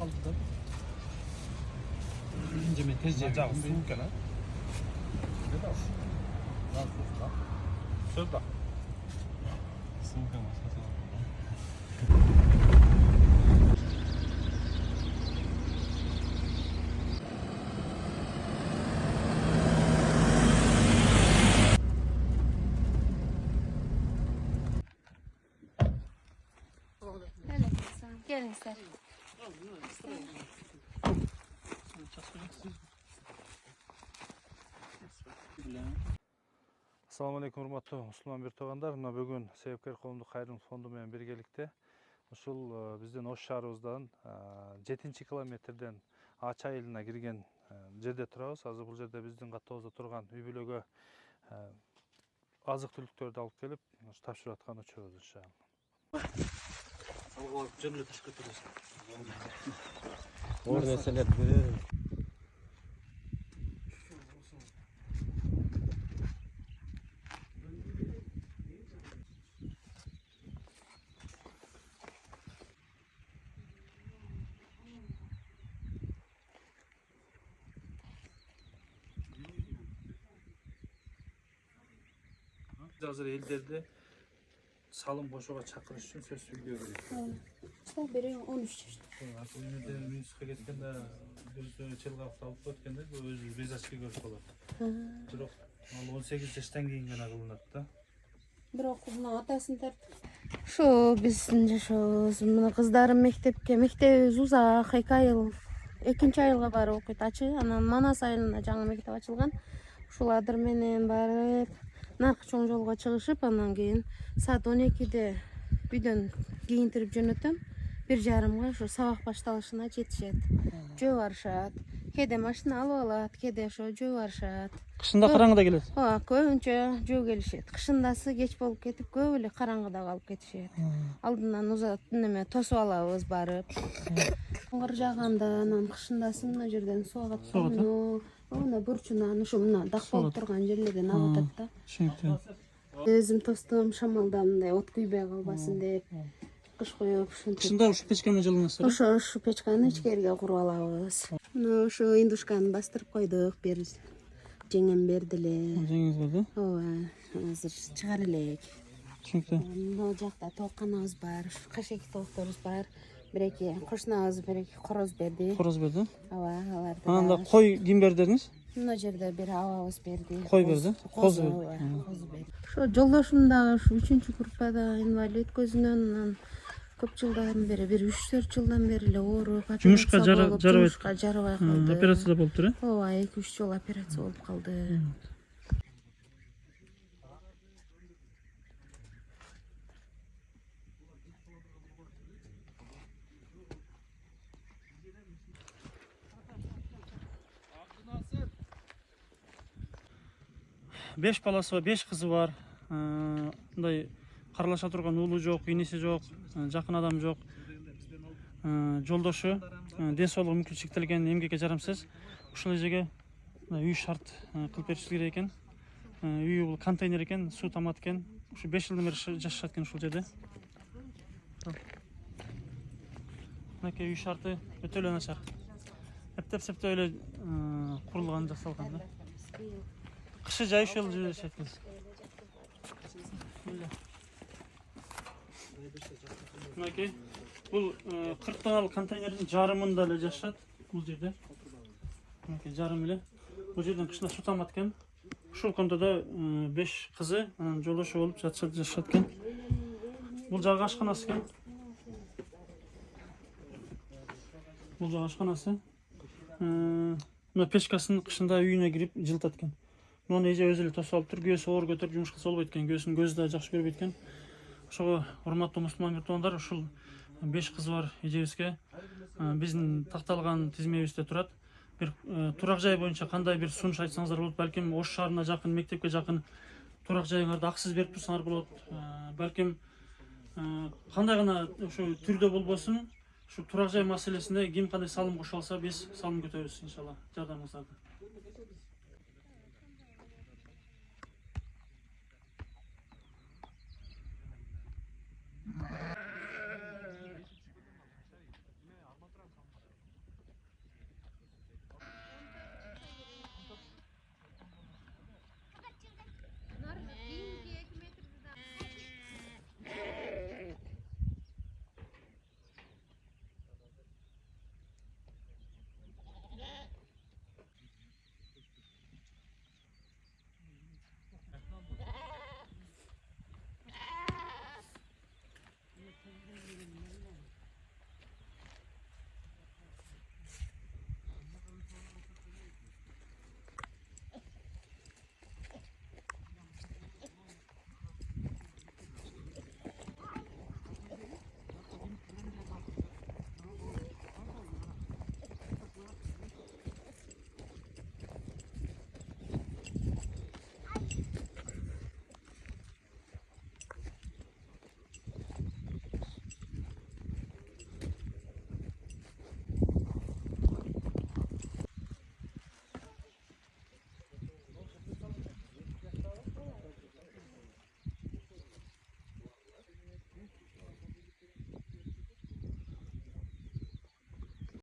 kaldı. Incemen tez Sıcak soğuk gene. Sırda. Soğuk ama soğuk. Öyle kızım. Gelin sen. Assalamu alaikum урматтуу Мусулман бир туугандар. Мына бүгүн Себепкер коомдук кайрымдуулук фонду менен биргеликте ушул биздин Ош шаарыбыздан 7-километрден Ача айылына кирген жерде турабыз. Азыр бул жерде биздин катыбызда турган үй бүлөгө азык түлүктөрдү алып келип тапшырып аткан учурубуз иншалла. Оор нерселерди Азыр элдерди салым кошууга чакырыш үчүн сөз сүйлөө керек. Sen biri 13 yaşında. Атымда муниципалитетке кеткенде өзү Челгавды алып кеткенде өзү безачка көрүп калат. Бирок ал 18 жаштан кийин гана кылынат да. Бирок мына атасын тартып. Şu биздин жашообуз мына кыздарым мектебибиз узак 2 айыл. 2-айылга барып окуйт ачы. Анан Манас айылына жаңы мектеп ачылган. Ушулар менен барып наркы чоң жолго чыгышып, анан кийин саат 12-де үйдөн кийинтирип жөнөтөм. 1:30 ошо сабак башталышына жетишет. Жөө барышат. Кээде машина алып алат, кээде ошо жөө барышат. кышында караңгыда келет. Көбүнчө жөө келишет. Кышындасы кеч болуп кетип, көп эле караңгыда калып кетишет. Алдынан узат неме тосуп алабыз барып. Коңгур жааганда анан кышындасы мына жерден суу агат. Мына бурчунан ушу мына дак болуп турган жерлерден агып атат да. Түшүнүктүү. Өзүм тостум шамалда мындай от күйбөй калбасын деп кыш коюп ушинтип. Кышында ушу печканы жылынасыздар. Ушу печканы ичкерге куруп алабыз. Мына ушу индушканы бастырып койдук, бир жеңем берди эле. Жеңиңиз бар да? Ооба, азыр чыгар элек. Түшүнүктүү. Мына жакта тоокканабыз бар, кашеки тоокторубуз бар. Бир-эки кошунабыз бир-эки короз берди. Короз берди. Ооба, аларды. Ананда кой ким берди дедиңиз? Мына жерде бир абабыз берди. Кой берди? Козу берди. Ошо жолдошум дагы ушу 3-группада инвалид көзүнөн анан көп жылдан бери, бир 3-4 жылдан бери эле ооруп, Жумушка жарабай калды. Операция болуп тур, э? Ооба, 2-3 жолу операция болуп калды. Беш баласы бар, 5 кызы бар. Мындай каралаша турган уулу жок, инеси жок, жакын адам жок. Жолдошу ден соолугу мүмкүн чектелген, эмгекке жарамсыз. Ушул эжеге үй шарт кылып беришибиз керек экен. Үйү бул контейнер экен, суу тамат экен. Ушу 5 жылдан бери жашашат экен ушул жерде. Мынакей үй шарты өтө эле начар. Эптеп-септеп эле курулган, жасалган да. Кышы жай ушул жерде жашайт экенсиз. Мынакей бул 40 тонналык контейнердин жарымында эле жашашат бул жерде. Мынакей жарым эле. Бул жерден кышында суу тамат экен. Ушул контода 5 кызы анан жолдошу болуп жашашат экен. Бул жагы ашканасы экен. Бул жагы ашканасы. Мына печкасын кышында үйүнө кирип жылытат экен. Муну эже өзү эле тосуп алып тур, күйөөсү оор көтөрүп жумуш кылса болбойт экен. Күйөөсүнүн көзү да жакшы көрбөйт экен. Ошого урматтуу мусулман туугандар, ушул 5 кызы бар эжебизге биздин такталган тизмебизде турат. Бир турак жай боюнча кандай бир сунуш айтсаңыздар болот. Балким Ош шаарына жакын, мектепке жакын турак жайыңарды акысыз берип турсаңар болот. Балким кандай гана ошо түрдө болбосун, ушу турак жай маселесинде ким кандай салым кошо алса, биз салым көтөрөбүз иншалла. Жардамыңыздарды.